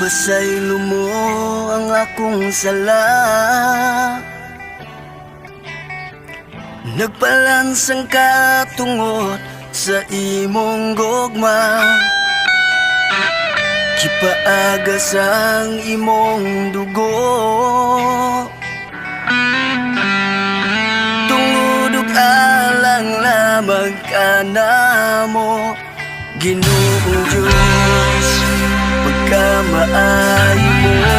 Ipasaylo mo ang akong sala, nagpalansang katungot sa imong gugma. Kipaagas ang imong dugo, tungod ug alang lamang ka namo, Ginoong Diyos, pagkamaayo mo.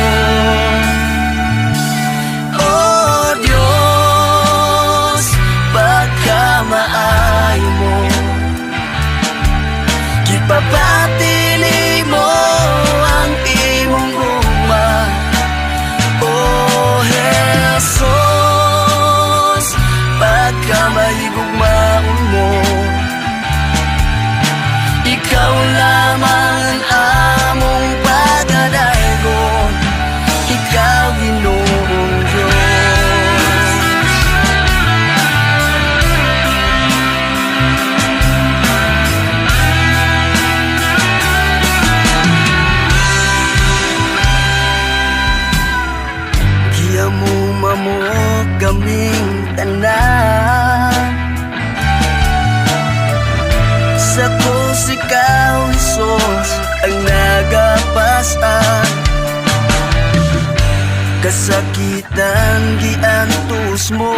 Oh Diyos, pagkamaayo mo, gipapatili mo ang imong gugma. Oh Jesus, pagkamahigugmaon mo, ikaw lamang ang among pagdadaygon, ikaw Ginoong Diyos. Giyamuma mo kaming tanan, sa krus ikaw Jesus ang nagapasan. Kasakitan giantos mo,